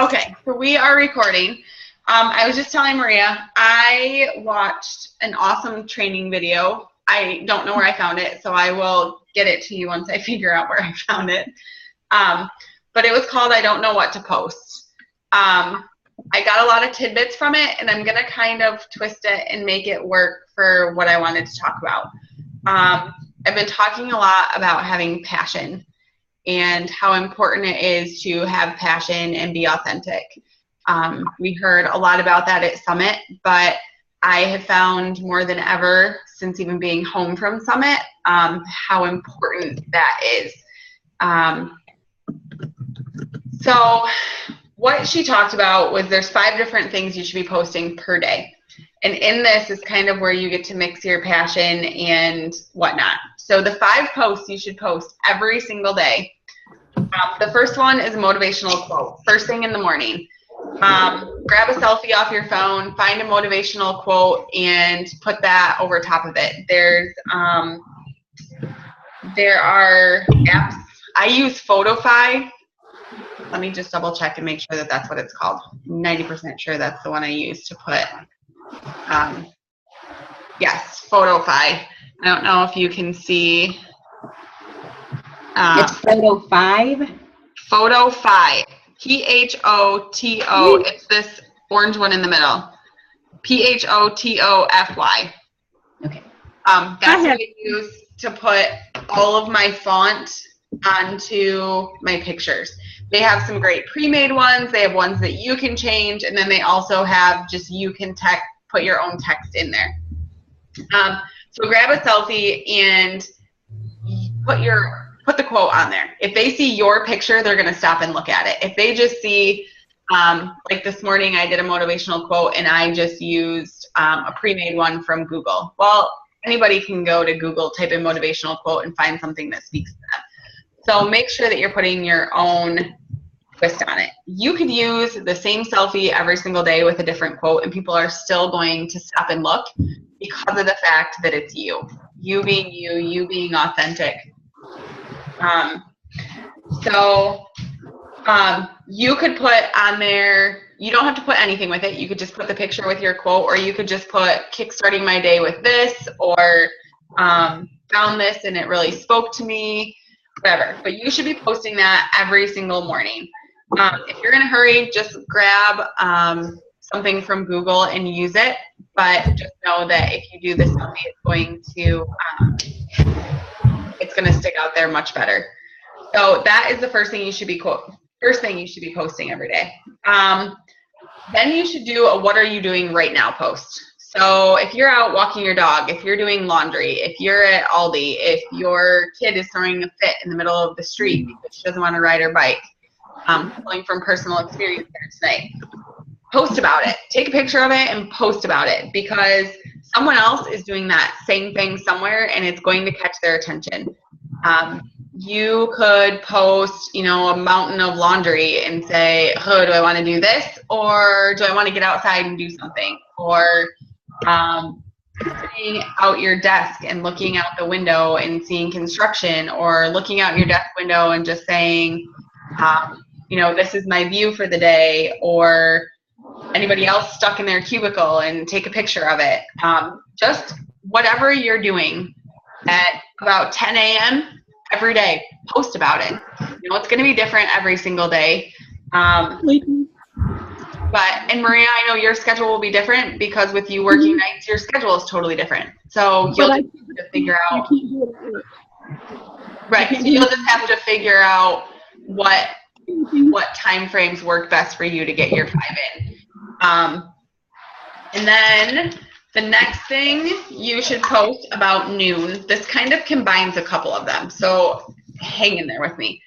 Okay, so we are recording. I was just telling Maria, I watched an awesome training video. I don't know where I found it, so I will get it to you once I figure out where I found it. But it was called I Don't Know What to Post. I got a lot of tidbits from it, and I'm going to kind of twist it and make it work for what I wanted to talk about. I've been talking a lot about having passion and how important it is to have passion and be authentic. We heard a lot about that at Summit, but I have found more than ever since even being home from Summit how important that is. So what she talked about was there's 5 different things you should be posting per day. And in this is kind of where you get to mix your passion and whatnot. So the 5 posts you should post every single day. The first one is a motivational quote, first thing in the morning. Grab a selfie off your phone, find a motivational quote, and put that over top of it. There are apps. I use Photofy. Let me just double check and make sure that that's what it's called. 90% sure that's the one I use to put. Yes, Photofy. I don't know if you can see. It's Photo5? Photofy. P-H-O-T-O. It's this orange one in the middle. P-H-O-T-O-F-Y. Okay. That's what I use to put all of my font onto my pictures. They have some great pre-made ones. They have ones that you can change, and then they also have just you can put your own text in there. So grab a selfie and put the quote on there. If they see your picture, they're going to stop and look at it. If they just see, like this morning I did a motivational quote and I just used a pre-made one from Google. Well, anybody can go to Google, type in motivational quote, and find something that speaks to them. So make sure that you're putting your own twist on it. You could use the same selfie every single day with a different quote, and people are still going to stop and look because of the fact that it's you. You being you, you being authentic. You could put on there, you don't have to put anything with it. You could just put the picture with your quote, or you could just put kickstarting my day with this, or found this and it really spoke to me, whatever. But you should be posting that every single morning. If you're in a hurry, just grab something from Google and use it. But just know that if you do this selfie, it's going to stick out there much better. So that is the first thing you should be posting every day. Then you should do a what are you doing right now post. So if you're out walking your dog, if you're doing laundry, if you're at Aldi, if your kid is throwing a fit in the middle of the street because she doesn't want to ride her bike, going from personal experience there tonight, post about it. Take a picture of it and post about it, because someone else is doing that same thing somewhere and it's going to catch their attention. You could post, a mountain of laundry and say, oh, do I want to do this, or do I want to get outside and do something? Or sitting out your desk and looking out the window and seeing construction, or looking out your desk window and just saying, this is my view for the day, or anybody else stuck in their cubicle and take a picture of it. Just whatever you're doing at about 10 a.m. every day, post about it. It's going to be different every single day. And Maria, I know your schedule will be different because with you working nights, your schedule is totally different. So you'll just have to figure out. Right. So you'll just have to figure out what time frames work best for you to get your 5 in. And then the next thing you should post about noon. This kind of combines a couple of them, so hang in there with me.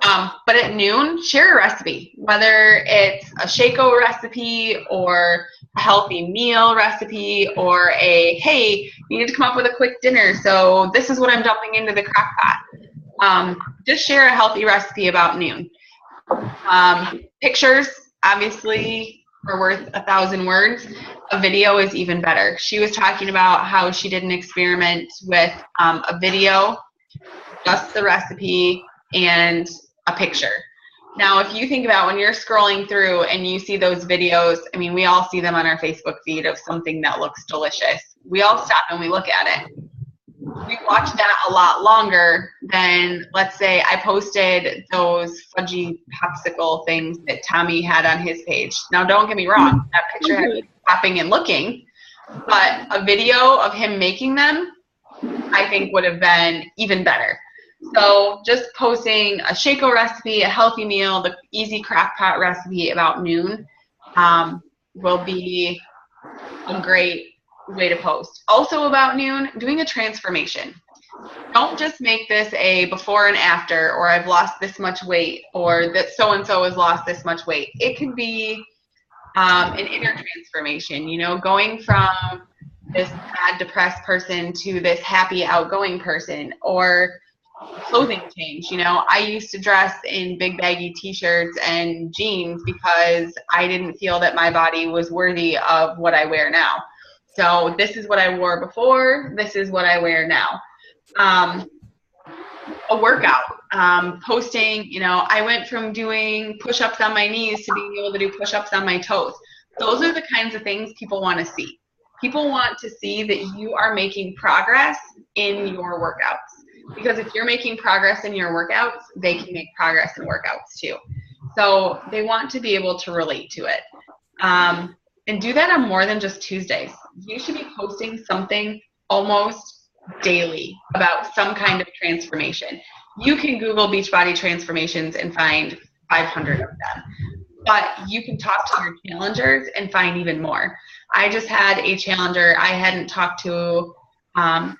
But at noon, share a recipe, whether it's a Shaco recipe or a healthy meal recipe, or hey, you need to come up with a quick dinner, so this is what I'm dumping into the crock pot. Just share a healthy recipe about noon. Pictures, obviously, are worth 1,000 words. A video is even better. She was talking about how she did an experiment with a video, just the recipe, and a picture. Now, if you think about when you're scrolling through and you see those videos, I mean, we all see them on our Facebook feed of something that looks delicious. We all stop and we look at it. We watch that a lot longer than, let's say, I posted those fudgy popsicle things that Tommy had on his page. Now, don't get me wrong, that picture had me stopping and looking, but a video of him making them, I think would have been even better. So just posting a Shaco recipe, a healthy meal, the easy crock pot recipe about noon will be a great way to post. Also about noon, doing a transformation. Don't just make this a before and after, or I've lost this much weight, or that so-and-so has lost this much weight. It could be an inner transformation, you know, going from this bad, depressed person to this happy, outgoing person, or clothing change. You know, I used to dress in big baggy t-shirts and jeans because I didn't feel that my body was worthy of what I wear now. So this is what I wore before, this is what I wear now. A workout, posting, you know, I went from doing push-ups on my knees to being able to do push-ups on my toes. Those are the kinds of things people want to see. People want to see that you are making progress in your workouts. Because if you're making progress in your workouts, they can make progress in workouts too. So they want to be able to relate to it. And do that on more than just Tuesdays. You should be posting something almost daily about some kind of transformation. You can Google Beachbody transformations and find 500 of them. But you can talk to your challengers and find even more. I just had a challenger I hadn't talked to.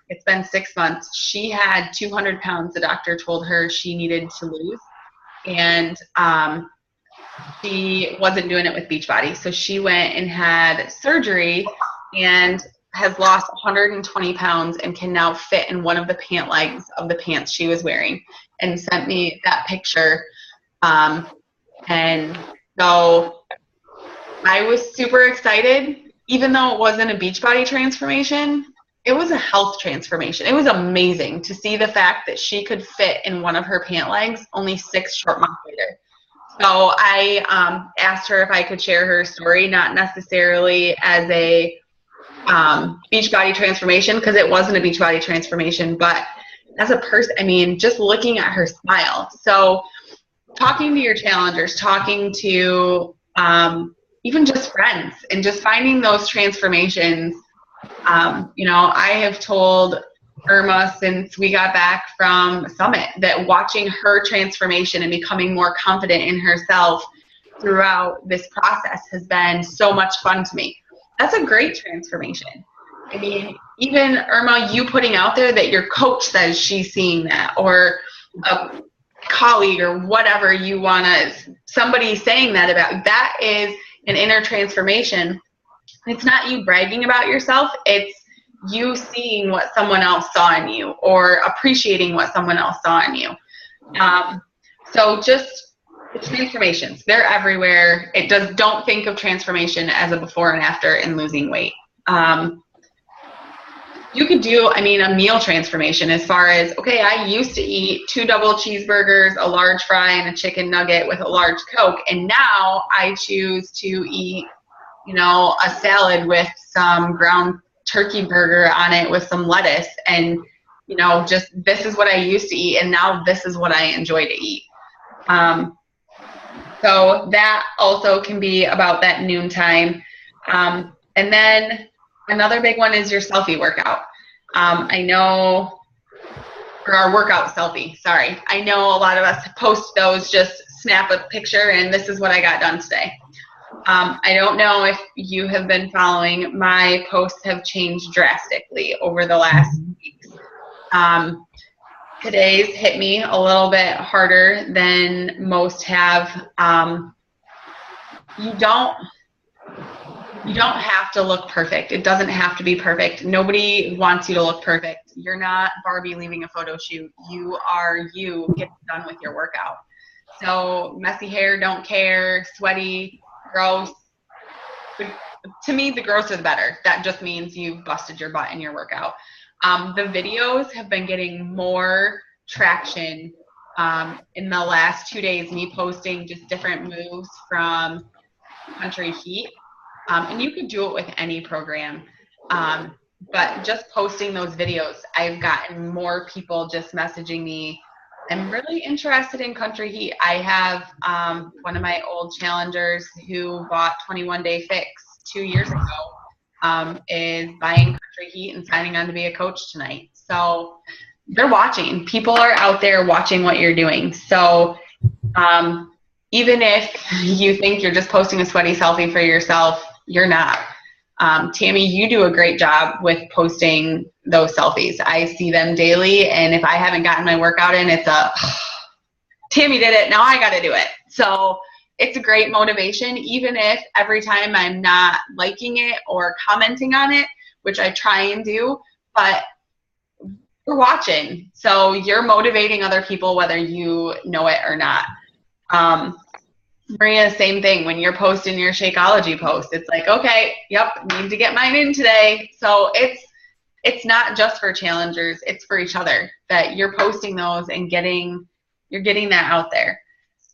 It's been 6 months. She had 200 pounds the doctor told her she needed to lose. And she wasn't doing it with Beachbody. So she went and had surgery and has lost 120 pounds and can now fit in one of the pant legs of the pants she was wearing, and sent me that picture. And so I was super excited, even though it wasn't a Beachbody transformation. It was a health transformation. It was amazing to see the fact that she could fit in one of her pant legs only 6 short months later. So I asked her if I could share her story, not necessarily as a Beachbody transformation, because it wasn't a Beachbody transformation, but as a person, I mean, just looking at her smile. So talking to your challengers, talking to even just friends, and just finding those transformations. You know, I have told Irma since we got back from Summit that watching her transformation and becoming more confident in herself throughout this process has been so much fun to me. That's a great transformation. I mean, even Irma, you putting out there that your coach says she's seeing that, or a colleague or whatever you want to, somebody saying that about, that is an inner transformation. It's not you bragging about yourself, it's you seeing what someone else saw in you, or appreciating what someone else saw in you. So just the transformations, they're everywhere. Don't think of transformation as a before and after in losing weight. You could do, I mean, a meal transformation as far as, okay, I used to eat 2 double cheeseburgers, a large fry, and a chicken nugget with a large Coke, and now I choose to eat, you know, a salad with some ground turkey burger on it with some lettuce, and, you know, just this is what I used to eat, and now this is what I enjoy to eat. So that also can be about that noontime. And then another big one is your selfie workout. I know, or our workout selfie, sorry. I know a lot of us post those, just snap a picture and this is what I got done today. I don't know if you have been following, my posts have changed drastically over the last weeks. Today's hit me a little bit harder than most have. You don't have to look perfect. It doesn't have to be perfect. Nobody wants you to look perfect. You're not Barbie leaving a photo shoot. You are you. Get done with your workout. So messy hair, don't care, sweaty, gross. To me, the grosser the better. That just means you've busted your butt in your workout. The videos have been getting more traction in the last 2 days, me posting just different moves from Country Heat. And you could do it with any program. But just posting those videos, I've gotten more people just messaging me, I'm really interested in Country Heat. I have one of my old challengers who bought 21 Day Fix 2 years ago is buying Country Heat and signing on to be a coach tonight. So they're watching. People are out there watching what you're doing. So even if you think you're just posting a sweaty selfie for yourself, you're not. Tammy, you do a great job with posting those selfies. I see them daily, and if I haven't gotten my workout in, it's Tammy did it, now I got to do it. So it's a great motivation, even if every time I'm not liking it or commenting on it, which I try and do, but we're watching. So you're motivating other people whether you know it or not. Maria, same thing. When you're posting your Shakeology post, it's like, okay, yep, need to get mine in today. So it's not just for challengers, it's for each other that you're posting those and you're getting that out there.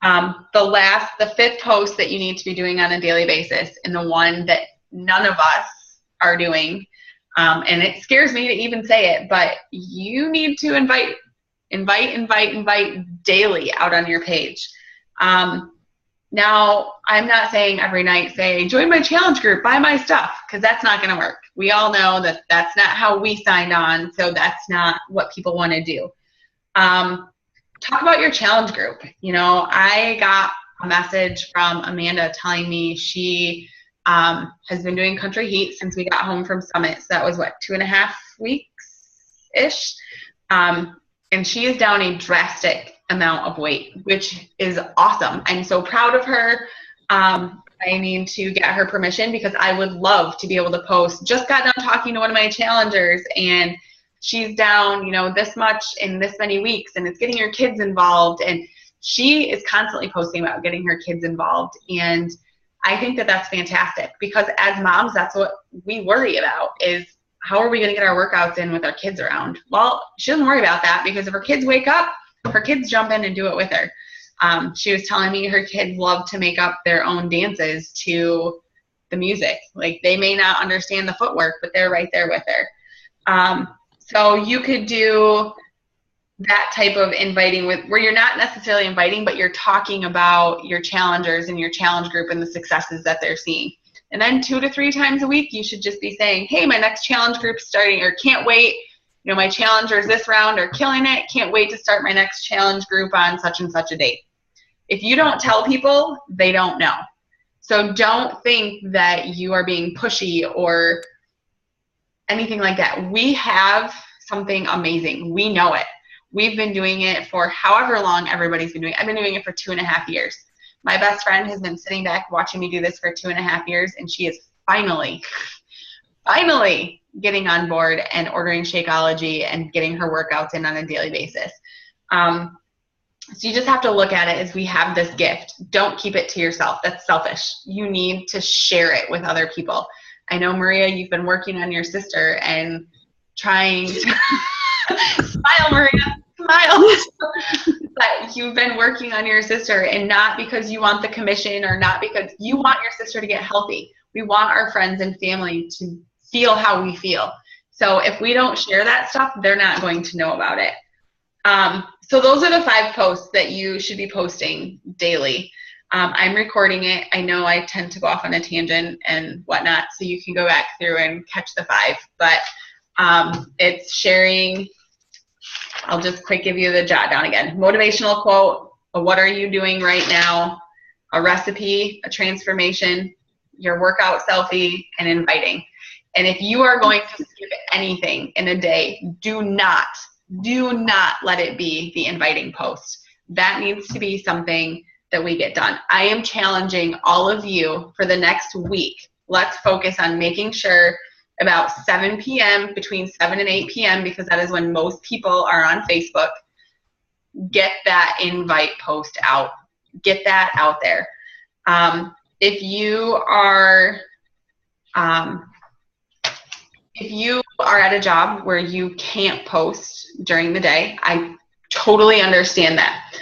The fifth post that you need to be doing on a daily basis, and the one that none of us are doing, and it scares me to even say it, but you need to invite daily out on your page. Now, I'm not saying every night, say, join my challenge group, buy my stuff, because that's not going to work. We all know that that's not how we signed on, so that's not what people want to do. Talk about your challenge group. You know, I got a message from Amanda telling me she has been doing Country Heat since we got home from Summit. So that was, 2.5 weeks-ish? And she is down a drastic amount of weight, which is awesome. I'm so proud of her. I need to get her permission because I would love to be able to post, just got done talking to one of my challengers and she's down, this much in this many weeks, and it's getting her kids involved. And she is constantly posting about getting her kids involved. And I think that that's fantastic because as moms, that's what we worry about is how are we going to get our workouts in with our kids around? Well, she doesn't worry about that because if her kids wake up, her kids jump in and do it with her. She was telling me her kids love to make up their own dances to the music. Like they may not understand the footwork, but they're right there with her. So you could do that type of inviting where you're not necessarily inviting, but you're talking about your challengers and your challenge group and the successes that they're seeing. And then 2 to 3 times a week, you should just be saying, hey, my next challenge group's starting, or can't wait. My challengers this round are killing it. Can't wait to start my next challenge group on such and such a date. If you don't tell people, they don't know. So don't think that you are being pushy or anything like that. We have something amazing. We know it. We've been doing it for however long everybody's been doing it. I've been doing it for 2.5 years. My best friend has been sitting back watching me do this for 2.5 years, and she is finally getting on board and ordering Shakeology and getting her workouts in on a daily basis. So you just have to look at it as we have this gift. Don't keep it to yourself. That's selfish. You need to share it with other people. I know, Maria, you've been working on your sister and trying to smile, Maria, smile. But you've been working on your sister, and not because you want the commission or not because you want your sister to get healthy. We want our friends and family to feel how we feel. So if we don't share that stuff, they're not going to know about it. So those are the 5 posts that you should be posting daily. I'm recording it. I know I tend to go off on a tangent and whatnot, so you can go back through and catch the 5. But it's sharing. I'll just quick give you the jot down again. Motivational quote, a what are you doing right now, a recipe, a transformation, your workout selfie, and inviting. And if you are going to skip anything in a day, do not let it be the inviting post. That needs to be something that we get done. I am challenging all of you for the next week. Let's focus on making sure about 7 p.m., between 7 and 8 p.m., because that is when most people are on Facebook, get that invite post out. Get that out there. If you are at a job where you can't post during the day, I totally understand that.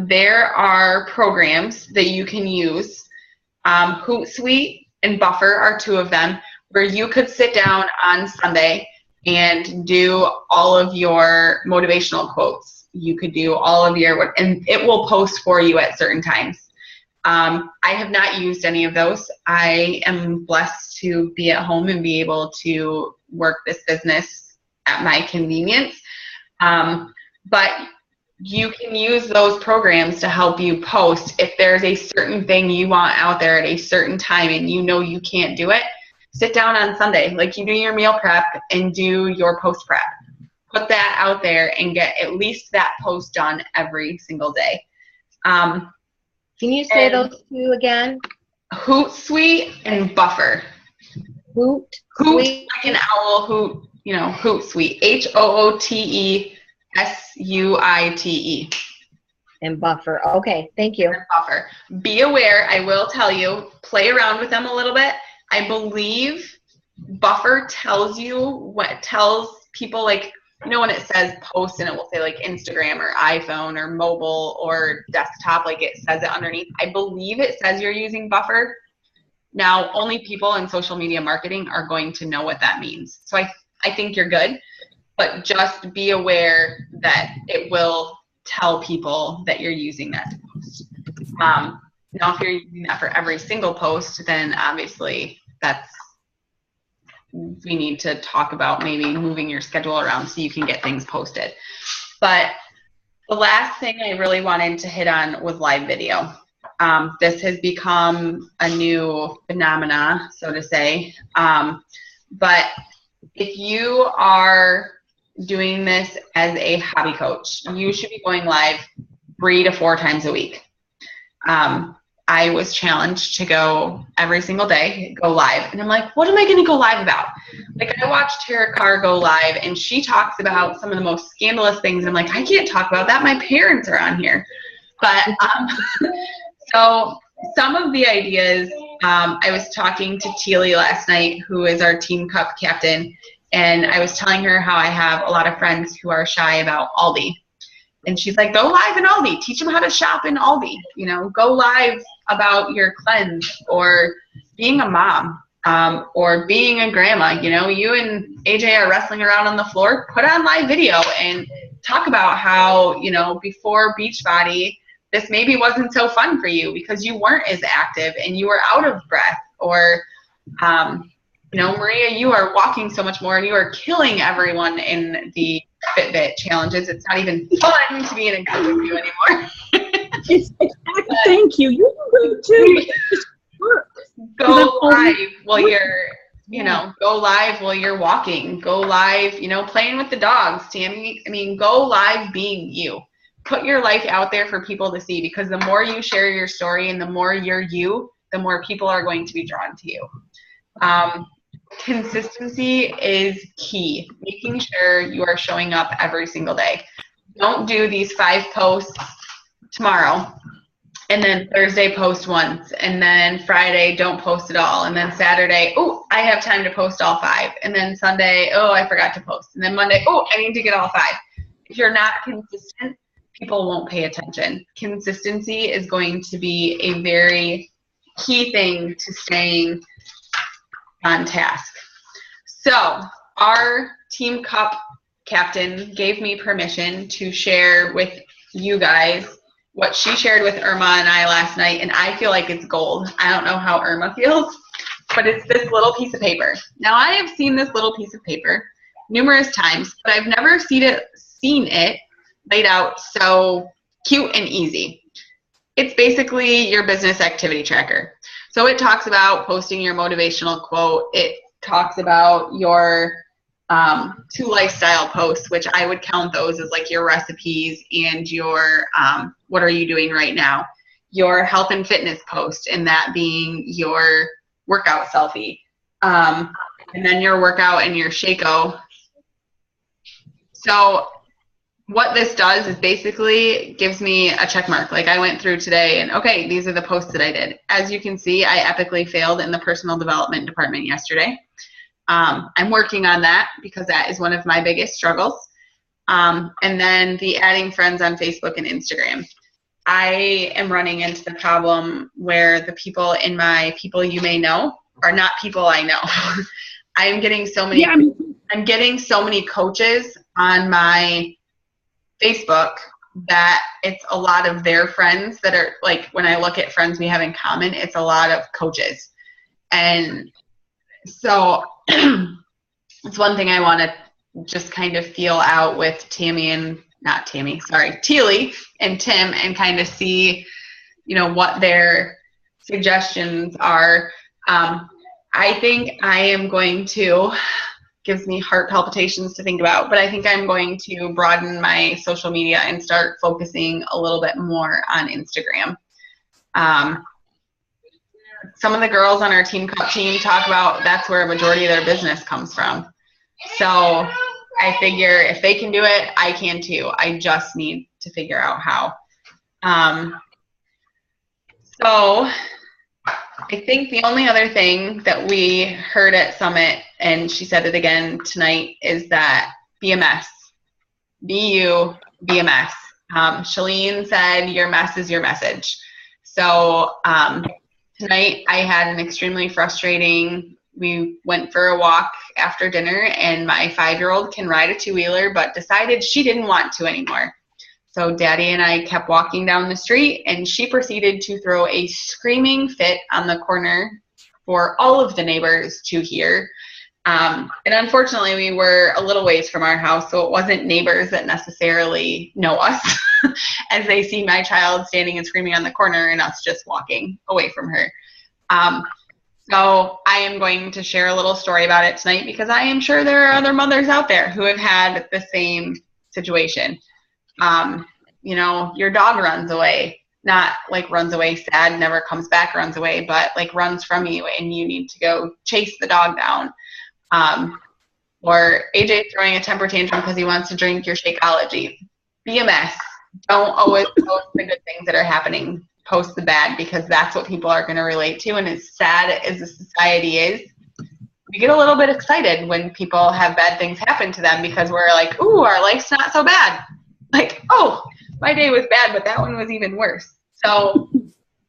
There are programs that you can use. Hootsuite and Buffer are two of them, where you could sit down on Sunday and do all of your motivational quotes. You could do all of your, and it will post for you at certain times. I have not used any of those. I am blessed to be at home and be able to work this business at my convenience. But you can use those programs to help you post. If there's a certain thing you want out there at a certain time and you know you can't do it, sit down on Sunday, like you do your meal prep and do your post prep. Put that out there and get at least that post done every single day. Can you say those two again? Hootsuite and Buffer. Hoot, like an owl, hoot, Hootsuite. HOOTESUITE. And Buffer. Okay, thank you. Buffer. Be aware, I will tell you, play around with them a little bit. I believe Buffer tells people, like, when it says post and it will say like Instagram or iPhone or mobile or desktop, like it says it underneath. I believe it says you're using Buffer. Now, only people in social media marketing are going to know what that means. So I think you're good, but just be aware that it will tell people that you're using that to post. Now, if you're using that for every single post, then obviously we need to talk about maybe moving your schedule around so you can get things posted. But the last thing I really wanted to hit on was live video. This has become a new phenomena, so to say. But if you are doing this as a hobby coach, you should be going live 3 to 4 times a week. I was challenged to go every single day, go live. And I'm like, what am I going to go live about? Like, I watched Tara Carr go live, and she talks about some of the most scandalous things. And I'm like, I can't talk about that. My parents are on here. But so some of the ideas, I was talking to Teely last night, who is our Team Cup captain. And I was telling her how I have a lot of friends who are shy about Aldi. And she's like, go live in Aldi. Teach them how to shop in Aldi. Go live about your cleanse or being a mom or being a grandma. You and AJ are wrestling around on the floor. Put on live video and talk about how, before Beachbody, this maybe wasn't so fun for you because you weren't as active and you were out of breath. Or, Maria, you are walking so much more and you are killing everyone in the Fitbit challenges. It's not even fun to be in a group with you anymore. Thank you. You can go too. Go live while you're, go live while you're walking. Go live, playing with the dogs, Tammy. Go live being you. Put your life out there for people to see, because the more you share your story and the more you're you, the more people are going to be drawn to you. Consistency is key. Making sure you are showing up every single day. Don't do these 5 posts tomorrow and then Thursday post once, and then Friday don't post at all, and then Saturday, oh, I have time to post all 5, and then Sunday, oh, I forgot to post, and then Monday, oh, I need to get all 5. If you're not consistent, people won't pay attention. Consistency is going to be a very key thing to staying on task. So our Team Cup captain gave me permission to share with you guys what she shared with Irma and I last night, and I feel like it's gold. I don't know how Irma feels, but it's this little piece of paper. Now, I have seen this little piece of paper numerous times, but I've never seen it laid out so cute and easy. It's basically your business activity tracker. So it talks about posting your motivational quote. It talks about your 2 lifestyle posts, which I would count those as like your recipes and your what are you doing right now, your health and fitness post, and that being your workout selfie, and then your workout and your Shakeco. So what this does is basically gives me a check mark. Like, I went through today and, okay, these are the posts that I did. As you can see, I epically failed in the personal development department yesterday. I'm working on that because that is one of my biggest struggles. And then the adding friends on Facebook and Instagram. I am running into the problem where the people in my people you may know are not people I know. I'm getting so many. Yeah, I'm getting so many coaches on my Facebook that it's a lot of their friends that are like, when I look at friends we have in common, it's a lot of coaches. And so it's one thing I want to just kind of feel out with Teely and Tim, and kind of see, what their suggestions are. I think I am going to, gives me heart palpitations to think about, but I think I'm going to broaden my social media and start focusing a little bit more on Instagram. Some of the girls on our Team Cup team talk about that's where a majority of their business comes from. So I figure if they can do it, I can too. I just need to figure out how. So I think the only other thing that we heard at Summit, and she said it again tonight, is that be a mess. Be you, be a mess. Shalene said your mess is your message. So tonight I had an extremely frustrating, we went for a walk after dinner, and my 5-year-old can ride a 2-wheeler but decided she didn't want to anymore. So Daddy and I kept walking down the street, and she proceeded to throw a screaming fit on the corner for all of the neighbors to hear. And unfortunately, we were a little ways from our house, so it wasn't neighbors that necessarily know us as they see my child standing and screaming on the corner and us just walking away from her. So I am going to share a little story about it tonight, because I am sure there are other mothers out there who have had the same situation. Your dog runs away, not like runs away sad, never comes back, runs away, but like runs from you and you need to go chase the dog down. Or AJ throwing a temper tantrum because he wants to drink your Shakeology. Be a mess. Don't always post the good things that are happening. Post the bad, because that's what people are going to relate to. And as sad as the society is, we get a little bit excited when people have bad things happen to them, because we're like, ooh, our life's not so bad. Like, oh, my day was bad, but that one was even worse. So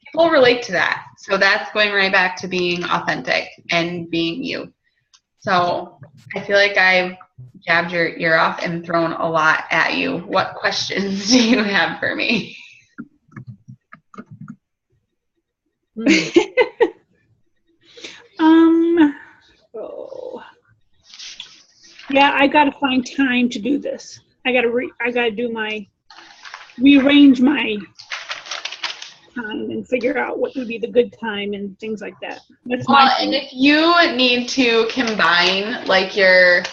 people relate to that. So that's going right back to being authentic and being you. So I feel like I've jabbed your ear off and thrown a lot at you. What questions do you have for me? Yeah, I got to find time to do this. I got to rearrange my time and figure out what would be the good time and things like that. That's well, and if you need to combine like your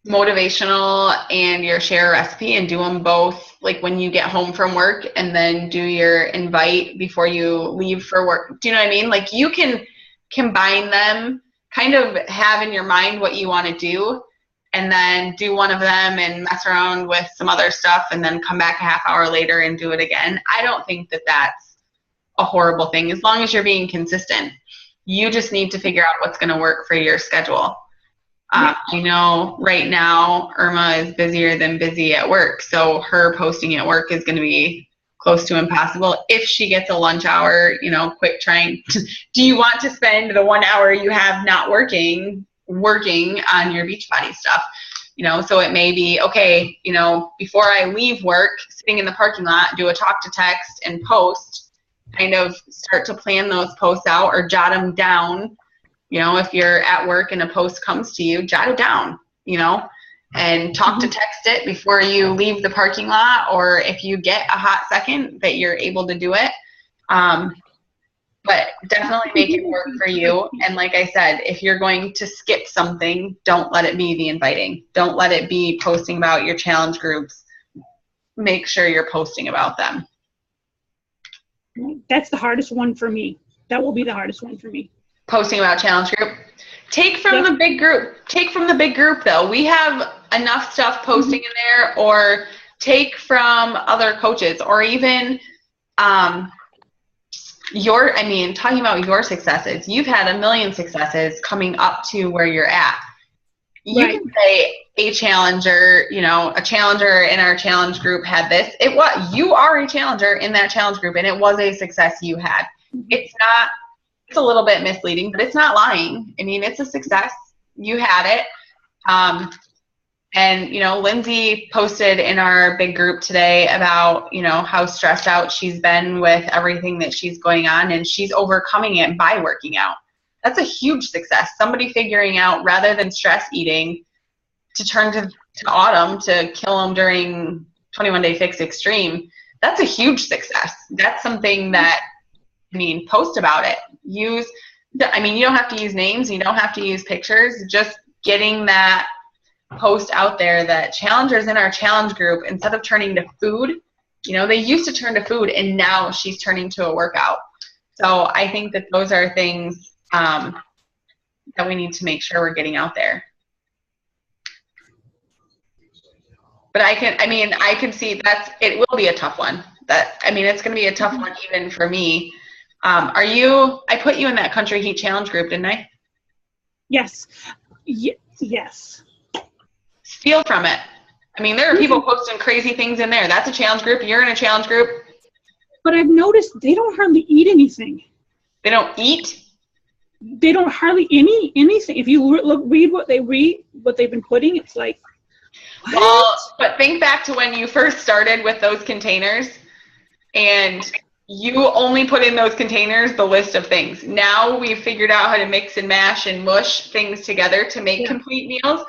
motivational and your share recipe and do them both, like when you get home from work and then do your invite before you leave for work. Do you know what I mean? Like you can combine them, kind of have in your mind what you want to do, and then do one of them and mess around with some other stuff and then come back a half hour later and do it again. I don't think that that's a horrible thing, as long as you're being consistent. You just need to figure out what's going to work for your schedule. I know right now Irma is busier than busy at work, so her posting at work is going to be close to impossible. If she gets a lunch hour, quick trying. Do you want to spend the 1 hour you have not working on your Beachbody stuff? So it may be, okay, before I leave work, sitting in the parking lot, do a talk to text and post, kind of start to plan those posts out or jot them down. If you're at work and a post comes to you, jot it down, and talk to text it before you leave the parking lot, or if you get a hot second that you're able to do it. But definitely make it work for you. And like I said, if you're going to skip something, don't let it be the inviting. Don't let it be posting about your challenge groups. Make sure you're posting about them. That's the hardest one for me. That will be the hardest one for me. Posting about challenge group. Take from the big group. Take from the big group, though. We have enough stuff posting in there, or take from other coaches, or even talking about your successes. You've had a million successes coming up to where you're at. You can say a challenger, you know, a challenger in our challenge group had this. You are a challenger in that challenge group, and it was a success you had. It's a little bit misleading, but it's not lying. I mean, it's a success. You had it. And, you know, Lindsay posted in our big group today about, you know, how stressed out she's been with everything that she's going on, and she's overcoming it by working out. That's a huge success. Somebody figuring out, rather than stress eating, to turn to Autumn to kill them during 21 Day Fix Extreme. That's a huge success. That's something that, I mean, post about it. You don't have to use names. You don't have to use pictures. Just getting that post out there that challengers in our challenge group, instead of turning to food, you know, they used to turn to food, and now she's turning to a workout. So I think that those are things that we need to make sure we're getting out there. But I can see it will be a tough one. It's going to be a tough one even for me. I put you in that Country Heat Challenge group, didn't I? Yes. Yes. Steal from it. I mean, there are people posting crazy things in there. That's a challenge group. You're in a challenge group. But I've noticed they don't hardly eat anything. They don't eat? They don't hardly anything. If you read what they've been putting, it's like, what? Well, but think back to when you first started with those containers, and you only put in those containers the list of things. Now we've figured out how to mix and mash and mush things together to make complete meals.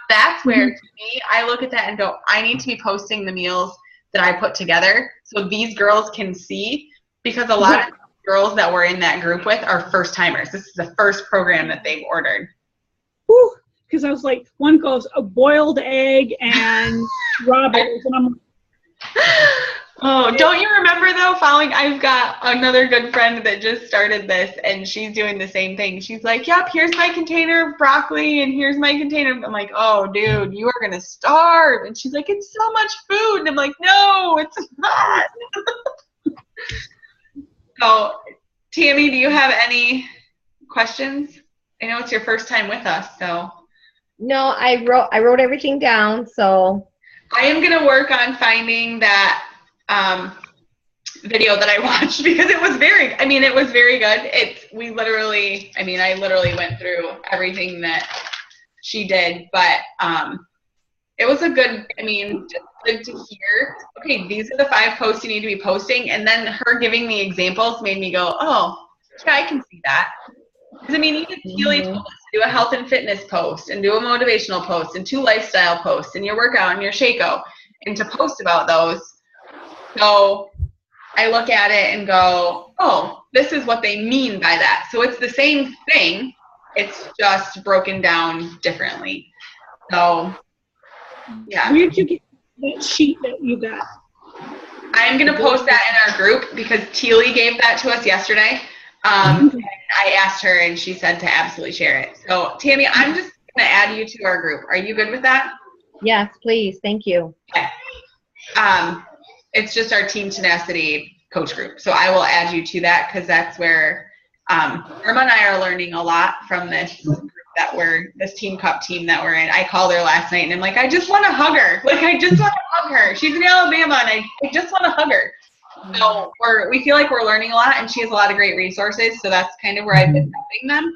That's where, to me, I look at that and go, I need to be posting the meals that I put together so these girls can see, because a lot of girls that we're in that group with are first timers. This is the first program that they've ordered. Because I was like, one goes a boiled egg and strawberries, and I'm like, oh, don't you remember though, I've got another good friend that just started this, and she's doing the same thing. She's like, yep, here's my container of broccoli, and here's my container. I'm like, oh, dude, you are going to starve. And she's like, it's so much food. And I'm like, no, it's not. So, Tammy, do you have any questions? I know it's your first time with us, so. No, I wrote everything down, so. I am going to work on finding that video that I watched, because it was very good. I literally went through everything that she did, but it was just good to hear, okay, these are the 5 posts you need to be posting, and then her giving me examples made me go, oh, yeah, I can see that. Because, even Keely told us to do a health and fitness post, and do a motivational post, and 2 lifestyle posts, and your workout, and your Shaco, and to post about those. So I look at it and go, oh, this is what they mean by that. So it's the same thing. It's just broken down differently. So, yeah. Where did you get that sheet that you got? I'm going to post that in our group, because Teely gave that to us yesterday. And I asked her, and she said to absolutely share it. So, Tammy, I'm just going to add you to our group. Are you good with that? Yes, please. Thank you. Okay. It's just our Team Tenacity coach group. So I will add you to that, because that's where Irma and I are learning a lot from this group this Team Cup team that we're in. I called her last night, and I'm like, I just want to hug her. I just want to hug her. She's in Alabama, and I just want to hug her. So we feel like we're learning a lot, and she has a lot of great resources. So that's kind of where I've been helping them.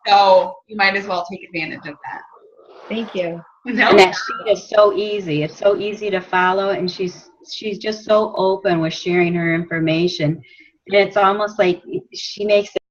So you might as well take advantage of that. Thank you. No. And that sheet is so easy. It's so easy to follow, and she's just so open with sharing her information. And it's almost like she makes it